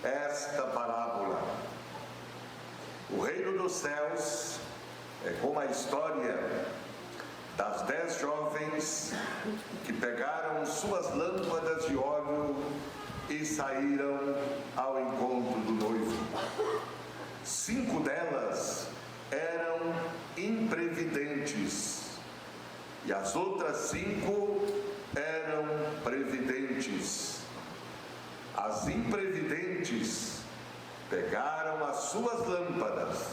esta parábola. O reino dos céus é como a história das 10 jovens que pegaram suas lâmpadas de óleo e saíram ao encontro do noivo. 5 delas eram imprevidentes e as outras 5 eram previdentes. As imprevidentes pegaram as suas lâmpadas,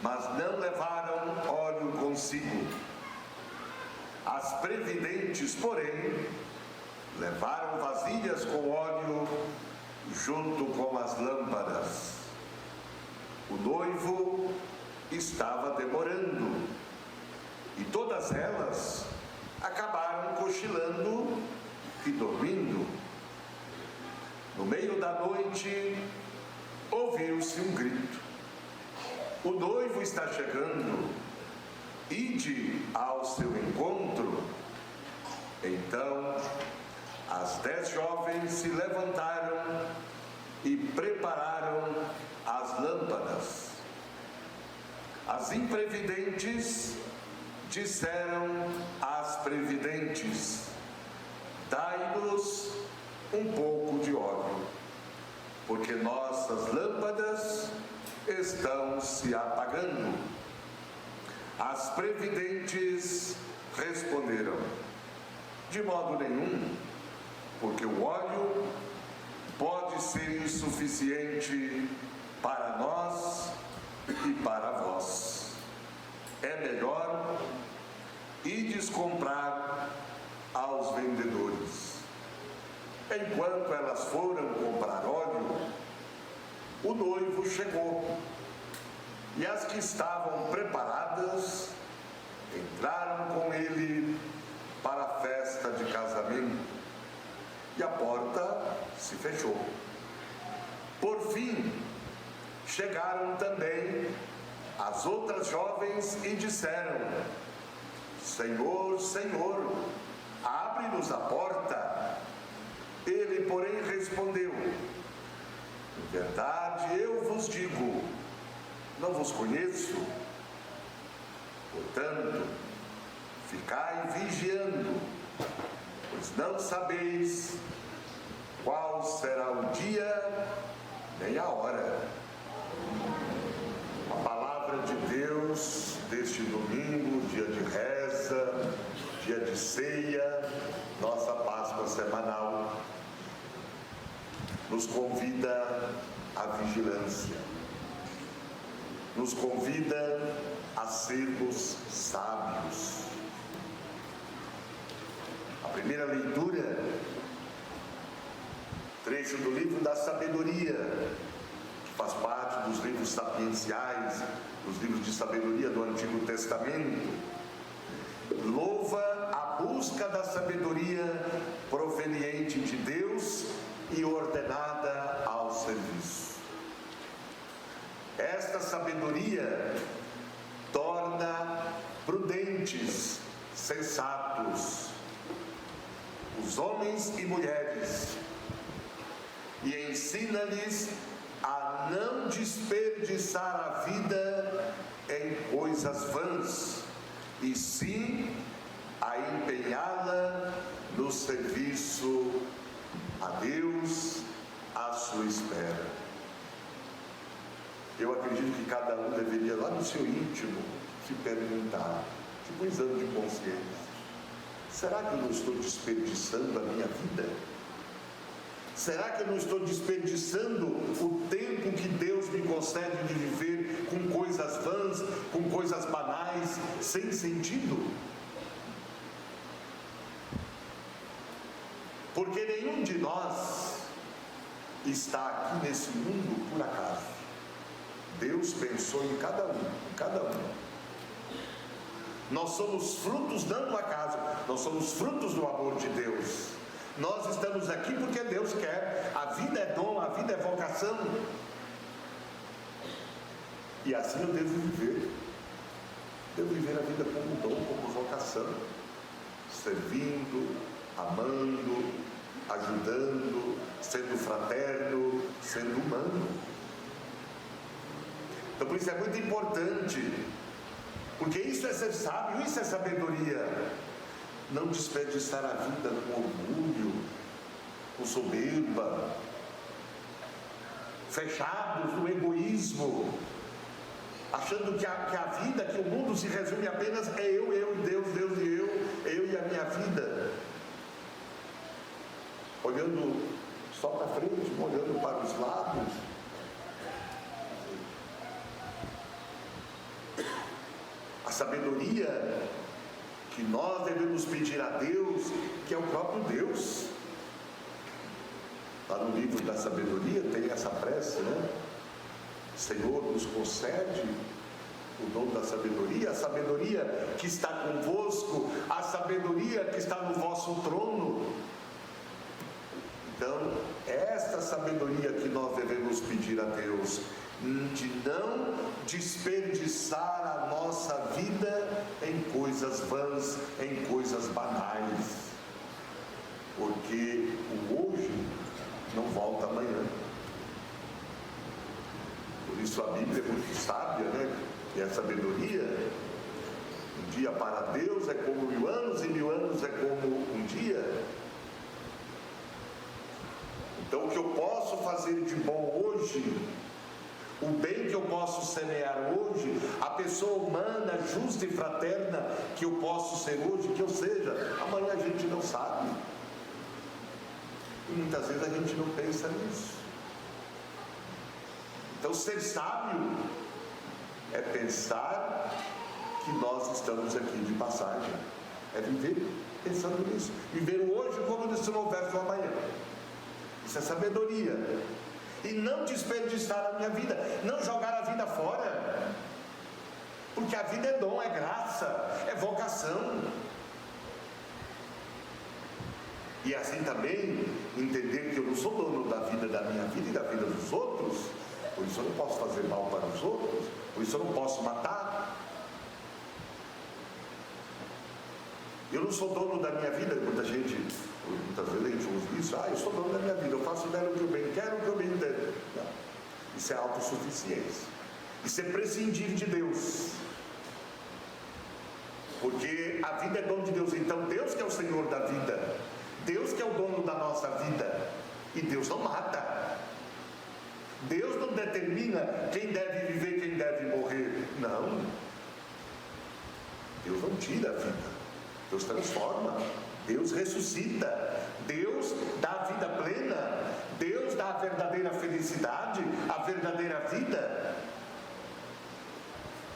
mas não levaram óleo consigo. As previdentes, porém, levaram vasilhas com óleo junto com as lâmpadas. O noivo estava demorando e todas elas acabaram cochilando e dormindo. No meio da noite, ouviu-se um grito: o noivo está chegando, ide ao seu encontro. Então, as 10 jovens se levantaram e prepararam as lâmpadas. As imprevidentes disseram às previdentes: dai-nos um pouco de óleo, porque nossas lâmpadas estão se apagando. As previdentes responderam: de modo nenhum, porque o óleo pode ser insuficiente para nós e para vós. É melhor ides comprar aos vendedores. Enquanto elas foram comprar óleo, o noivo chegou, e as que estavam preparadas entraram com ele para a festa de casamento, e a porta se fechou. Por fim, chegaram também as outras jovens e disseram: Senhor, Senhor, abre-nos a porta. Ele, porém, respondeu: em verdade, eu vos digo, não vos conheço. Portanto, ficai vigiando, pois não sabeis qual será o dia nem a hora. A palavra de Deus deste domingo, dia de reza, dia de ceia, nossa Páscoa semanal, nos convida à vigilância, nos convida a sermos sábios. A primeira leitura, trecho do livro da sabedoria, que faz parte dos livros sapienciais, dos livros de sabedoria do Antigo Testamento, louva a busca da sabedoria proveniente de Deus e ordenada ao serviço. Esta sabedoria torna prudentes, sensatos os homens e mulheres e ensina-lhes a não desperdiçar a vida em coisas vãs, e sim a empenhá-la no serviço a Deus, à sua espera. Eu acredito que cada um deveria, lá no seu íntimo, se perguntar, tipo um exame de consciência: será que eu não estou desperdiçando a minha vida? Será que eu não estou desperdiçando o tempo que Deus me concede de viver com coisas vãs, com coisas banais, sem sentido? Porque nenhum de nós está aqui nesse mundo por acaso. Deus pensou em cada um. Nós somos frutos não do acaso, nós somos frutos do amor de Deus. Nós estamos aqui porque Deus quer. A vida é dom, a vida é vocação. E assim eu devo viver. Devo viver a vida como dom, como vocação, servindo, amando, ajudando, sendo fraterno, sendo humano. Então por isso é muito importante, porque isso é ser sábio, isso é sabedoria. Não desperdiçar a vida com orgulho, com soberba, fechados no egoísmo, achando que a vida, que o mundo se resume apenas é eu e Deus, Deus e eu e a minha vida. Olhando só para frente, olhando para os lados. A sabedoria que nós devemos pedir a Deus, que é o próprio Deus. Lá no livro da sabedoria tem essa prece, né? Senhor, nos concede o dom da sabedoria, a sabedoria que está convosco, a sabedoria que está no vosso trono. Então, esta sabedoria que nós devemos pedir a Deus, de não desperdiçar a nossa vida em coisas vãs, em coisas banais, porque o hoje não volta amanhã. Por isso a Bíblia é muito sábia, né? E a sabedoria, um dia para Deus é como 1000 anos, e 1000 anos é como um dia. Então o que eu posso fazer de bom hoje, o bem que eu posso semear hoje, a pessoa humana, justa e fraterna que eu posso ser hoje, que eu seja, amanhã a gente não sabe. E muitas vezes a gente não pensa nisso. Então ser sábio é pensar que nós estamos aqui de passagem. É viver pensando nisso. Viver o hoje como se não houvesse o amanhã. Isso é sabedoria. E não desperdiçar a minha vida, não jogar a vida fora, porque a vida é dom, é graça, é vocação. E assim também entender que eu não sou dono da vida da minha vida e da vida dos outros, por isso eu não posso fazer mal para os outros, por isso eu não posso matar. Eu não sou dono da minha vida. Muitas vezes a gente usa isso, eu sou dono da minha vida, eu faço dela o que eu bem quero, o que eu bem entendo. Não. Isso é autossuficiência, isso é prescindir de Deus, porque a vida é dom de Deus. Então Deus que é o Senhor da vida, Deus que é o dono da nossa vida, e Deus não mata, Deus não determina quem deve viver, quem deve morrer, não. Deus não tira a vida, Deus transforma, Deus ressuscita, Deus dá a vida plena, Deus dá a verdadeira felicidade, a verdadeira vida.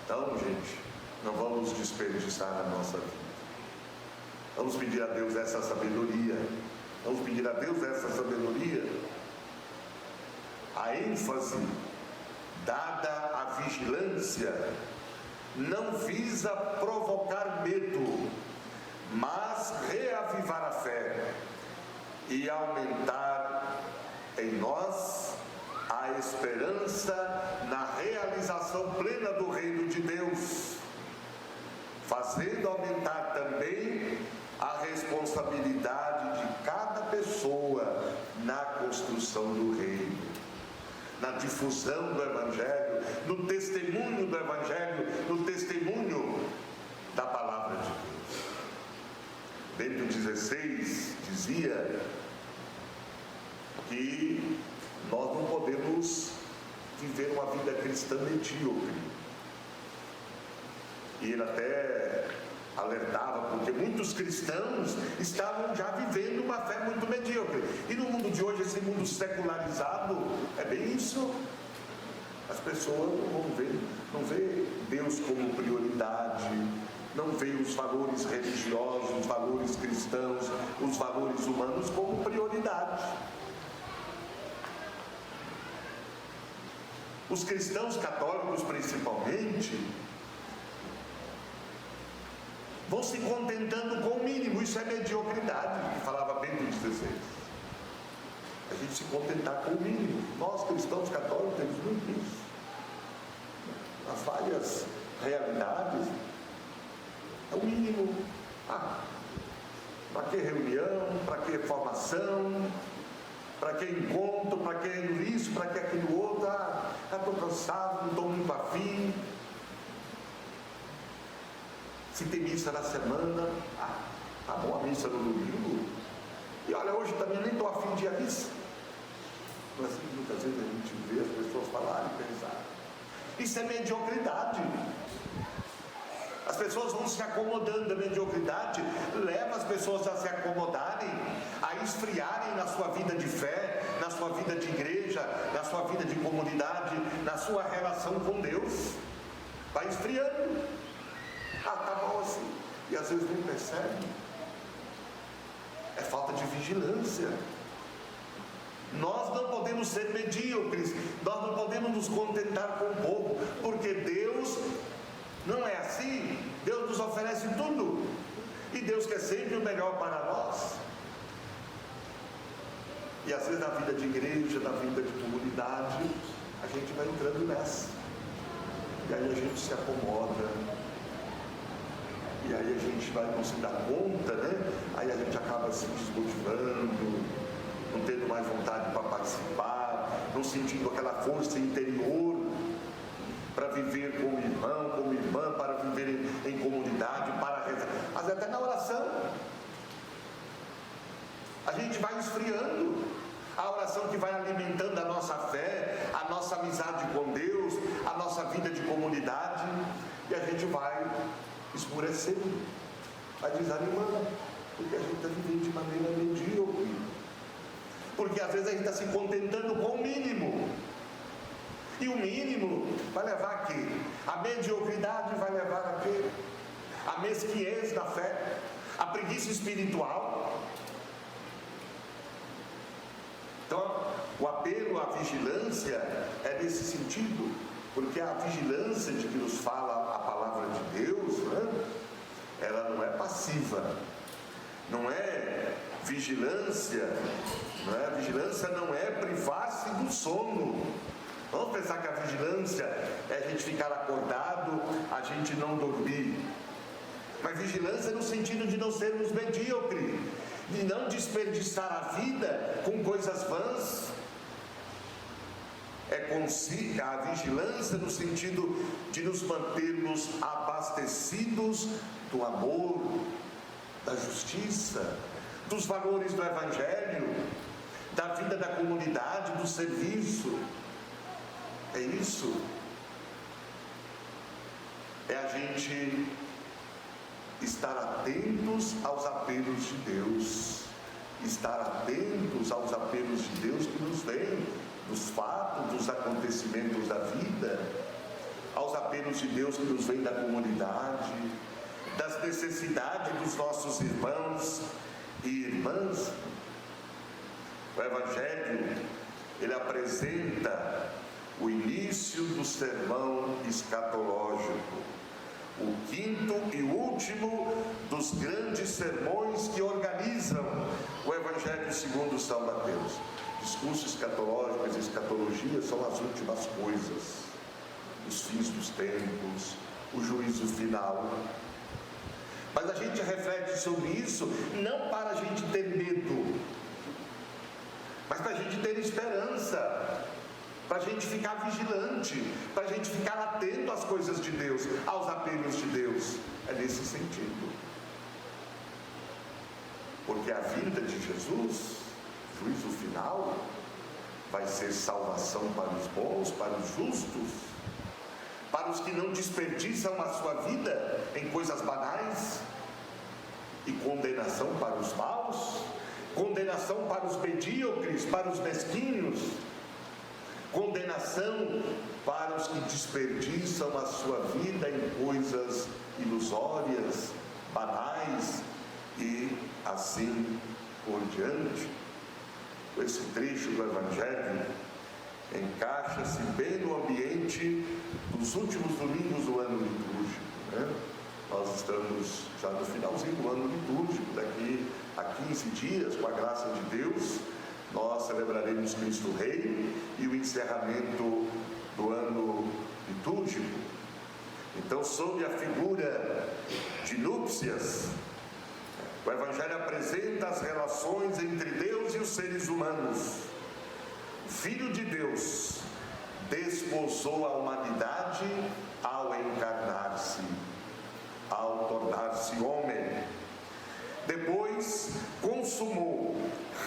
Então, gente, não vamos desperdiçar a nossa vida. Vamos pedir a Deus essa sabedoria. Vamos pedir a Deus essa sabedoria. A ênfase dada à vigilância não visa provocar medo, mas reavivar a fé e aumentar em nós a esperança na realização plena do reino de Deus, fazendo aumentar também a responsabilidade de cada pessoa na construção do reino, na difusão do Evangelho, no testemunho do Evangelho, no testemunho da Palavra de Deus. Bento XVI dizia que nós não podemos viver uma vida cristã medíocre. E ele até alertava, porque muitos cristãos estavam já vivendo uma fé muito medíocre. E no mundo de hoje, esse mundo secularizado, é bem isso. As pessoas não vê Deus como prioridade, não vê os valores religiosos, os valores cristãos, os valores humanos como prioridade. Os cristãos católicos, principalmente, vão se contentando com o mínimo. Isso é mediocridade, que falava Bento XVI. A gente se contentar com o mínimo. Nós, cristãos católicos, temos muito isso. As várias realidades, é o mínimo. Para que reunião? Para que formação? para que encontro, para que isso, para que aquilo outro. Estou cansado, não estou muito afim. Se tem missa na semana, tá bom a missa no domingo. E olha, hoje também nem estou afim de ir à missa. Mas assim, muitas vezes a gente vê as pessoas falarem e pensar. Isso é mediocridade. As pessoas vão se acomodando. A mediocridade leva as pessoas a se acomodarem, a esfriarem na sua vida de fé, na sua vida de igreja, na sua vida de comunidade, na sua relação com Deus. Vai esfriando. Tá bom assim. E às vezes nem percebe. É falta de vigilância. Nós não podemos ser medíocres, nós não podemos nos contentar com pouco, porque Deus não é assim. Deus nos oferece tudo, e Deus quer sempre o melhor para nós. E às vezes na vida de igreja, na vida de comunidade, a gente vai entrando nessa, e aí a gente se acomoda, e aí a gente vai não se dar conta, né? Aí a gente acaba se desmotivando, não tendo mais vontade para participar, não sentindo aquela força interior para viver como irmão, como irmã, para viver em comunidade, para rezar, mas até na oração a gente vai esfriando. A oração que vai alimentando a nossa fé, a nossa amizade com Deus, a nossa vida de comunidade, e a gente vai esmurecendo, vai desanimando, porque a gente está vivendo de maneira medíocre. Porque às vezes a gente está se contentando com o mínimo. E o mínimo vai levar a quê? A mediocridade vai levar a quê? A mesquinhez da fé, a preguiça espiritual. Então, o apelo à vigilância é nesse sentido, porque a vigilância de que nos fala a palavra de Deus, né? Ela não é passiva, não é vigilância. A vigilância não é privar-se do sono. Vamos pensar que a vigilância é a gente ficar acordado, a gente não dormir. Mas vigilância no sentido de não sermos medíocres, de não desperdiçar a vida com coisas vãs. A vigilância no sentido de nos mantermos abastecidos do amor, da justiça, dos valores do Evangelho, da vida da comunidade, do serviço. É isso. É a gente estar atentos aos apelos de Deus, estar atentos aos apelos de Deus que nos vêm dos fatos, dos acontecimentos da vida, aos apelos de Deus que nos vêm da comunidade, das necessidades dos nossos irmãos e irmãs. O Evangelho, ele apresenta o início do sermão escatológico, o quinto e último dos grandes sermões que organizam o Evangelho segundo São Mateus. Discurso escatológico e escatologia são as últimas coisas, os fins dos tempos, o juízo final. Mas a gente reflete sobre isso não para a gente ter medo, mas para a gente ter esperança, para a gente ficar vigilante, para a gente ficar atento às coisas de Deus, aos apelos de Deus. É nesse sentido. Porque a vinda de Jesus, juízo final, vai ser salvação para os bons, para os justos, para os que não desperdiçam a sua vida em coisas banais, e condenação para os maus, condenação para os medíocres, para os mesquinhos, condenação para os que desperdiçam a sua vida em coisas ilusórias, banais e assim por diante. Esse trecho do Evangelho encaixa-se bem no ambiente dos últimos domingos do ano litúrgico, né? Nós estamos já no finalzinho do ano litúrgico. Daqui a 15 dias, com a graça de Deus, nós celebraremos Cristo Rei e o encerramento do ano litúrgico. Então, sob a figura de núpcias, o Evangelho apresenta as relações entre Deus e os seres humanos. Filho de Deus, desposou a humanidade ao encarnar-se, ao tornar-se homem. Depois consumou,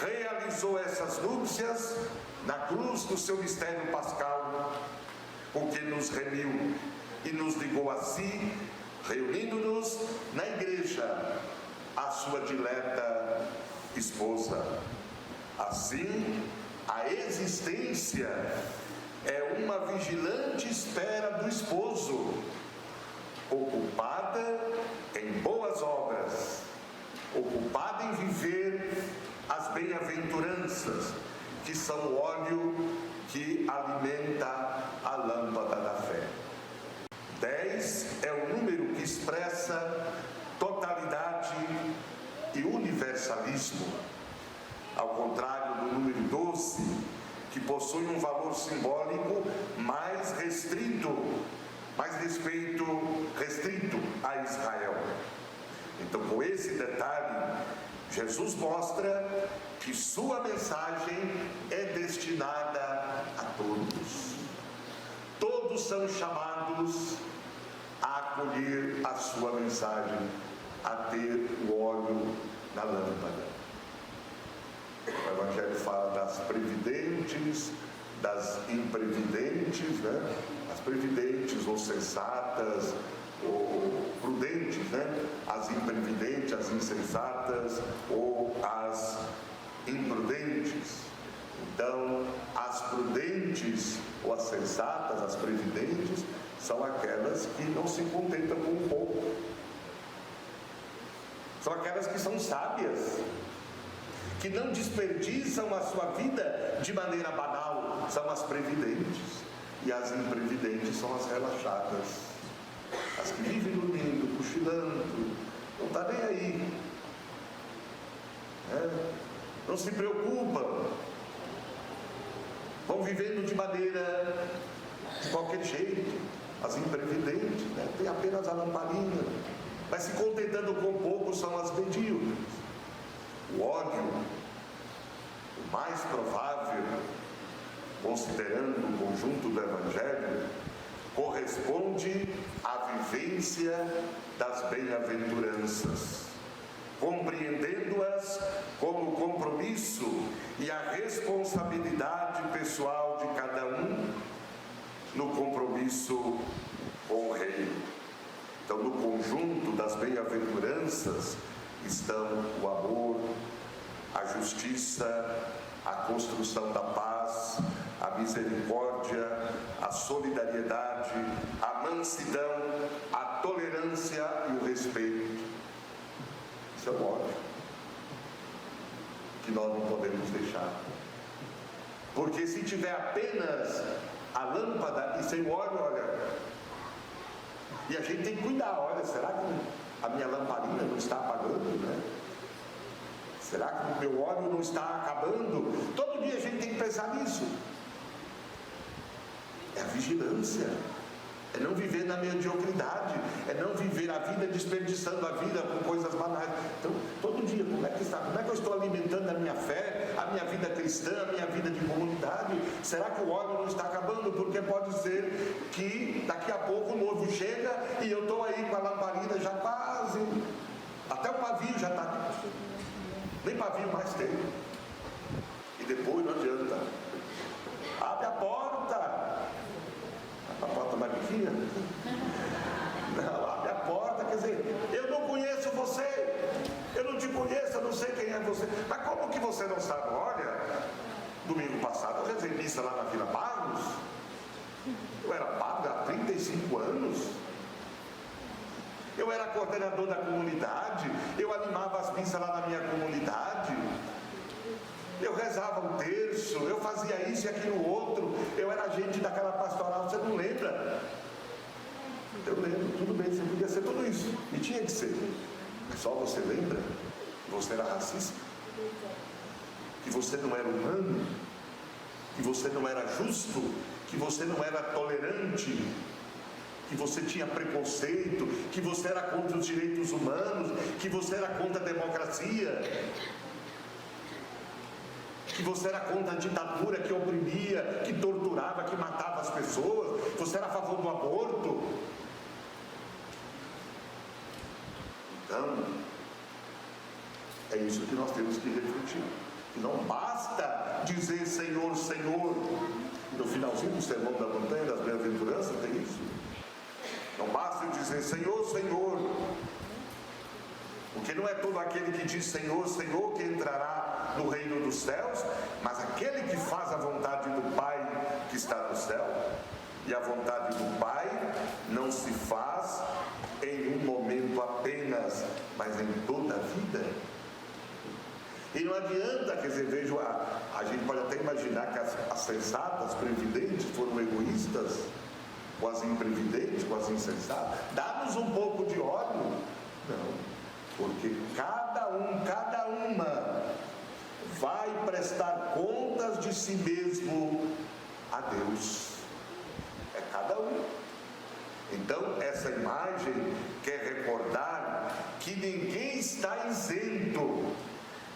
realizou essas núpcias na cruz do seu mistério pascal, o que nos remiu e nos ligou a si, reunindo-nos na igreja, a sua dileta esposa. Assim, a existência é uma vigilante espera do esposo, ocupada em boas obras, ocupada em viver as bem-aventuranças, que são o óleo que alimenta a lâmpada da fé. 10 é o número que expressa totalidade e universalismo, ao contrário do número 12, que possui um valor simbólico mais restrito, mais respeito restrito a Israel. Então, com esse detalhe, Jesus mostra que sua mensagem é destinada a todos. Todos são chamados a acolher a sua mensagem, a ter o óleo na lâmpada. O Evangelho fala das previdentes, das imprevidentes, né? As previdentes ou sensatas, ou prudentes, né? As imprevidentes, as insensatas ou as imprudentes. Então, as prudentes ou as sensatas, as previdentes, são aquelas que não se contentam com um pouco. São aquelas que são sábias, que não desperdiçam a sua vida de maneira banal, são as previdentes. E as imprevidentes são as relaxadas, as que vivem dormindo, cochilando, não está nem aí, não se preocupam, vão vivendo de maneira, de qualquer jeito. As imprevidentes, tem apenas a lamparina, mas se contentando com pouco, são as medíocres. O ódio, o mais provável, considerando o conjunto do Evangelho, corresponde à vivência das bem-aventuranças, compreendendo-as como compromisso e a responsabilidade pessoal de cada um no compromisso com o reino. Então, no conjunto das bem-aventuranças estão o amor, a justiça, a construção da paz, a misericórdia, a solidariedade, a mansidão, a tolerância e o respeito. Isso é o ódio que nós não podemos deixar. Porque se tiver apenas a lâmpada e sem o óleo, e a gente tem que cuidar, será que a minha lamparina não está apagando, né? Será que o meu óleo não está acabando? Todo dia a gente tem que pensar nisso. É a vigilância, é não viver na mediocridade, é não viver a vida desperdiçando a vida com coisas banais. Então, todo dia, como é que eu estou alimentando a minha fé, a minha vida cristã, a minha vida de comunidade? Será que o óleo não está acabando? Porque pode ser que daqui a pouco o noivo chega e eu estou aí com a lamparina já quase, até o pavio já está, nem pavio mais tem. E depois não adianta, abre a porta. A porta mais pequena? Não, abre a porta, quer dizer, eu não conheço você, eu não te conheço, eu não sei quem é você. Mas como que você não sabe? Olha, domingo passado eu rezei missa lá na Vila Barros, eu era padre há 35 anos, eu era coordenador da comunidade, eu animava as missas lá na minha comunidade, eu rezava um terço, eu fazia isso e aquilo outro, eu era agente daquela pastoral, você não lembra? Eu lembro, tudo bem, você podia ser tudo isso, e tinha que ser, mas só você lembra que você era racista, que você não era humano, que você não era justo, que você não era tolerante, que você tinha preconceito, que você era contra os direitos humanos, que você era contra a democracia, que você era contra a ditadura que oprimia Você era a favor do aborto? Então, é isso que nós temos que refletir. Não basta dizer Senhor, Senhor. No finalzinho do Sermão da Montanha das Bem-aventuranças tem isso. Não basta dizer Senhor, Senhor. Porque não é todo aquele que diz Senhor, Senhor que entrará no reino dos céus, mas aquele que faz a vontade do Pai que está no céu. E a vontade do Pai não se faz em um momento apenas, mas em toda a vida. E não adianta, quer dizer, vejo a gente pode até imaginar que as sensatas, previdentes, foram egoístas, com as imprevidentes, com as insensatas. Dá-nos um pouco de óleo. Não, porque cada uma vai prestar contas de si mesmo a Deus. É cada um. Então, essa imagem quer recordar que ninguém está isento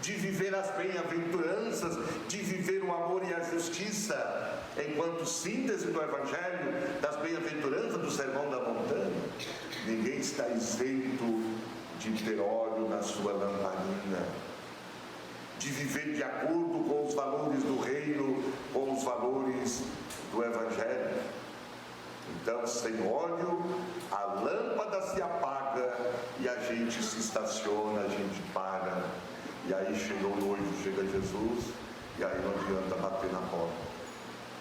de viver as bem-aventuranças, de viver o amor e a justiça, enquanto síntese do Evangelho, das bem-aventuranças do Sermão da Montanha. Ninguém está isento de ter óleo na sua lamparina, de viver de acordo com os valores do reino, com os valores do Evangelho. Então, sem óleo, a lâmpada se apaga e a gente se estaciona, a gente para. E aí chega o noivo, chega Jesus, e aí não adianta bater na porta.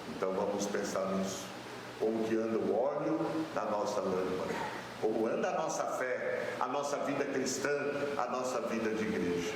Então vamos pensar nisso. Como que anda o óleo na nossa lâmpada? Como anda a nossa fé, a nossa vida cristã, a nossa vida de igreja?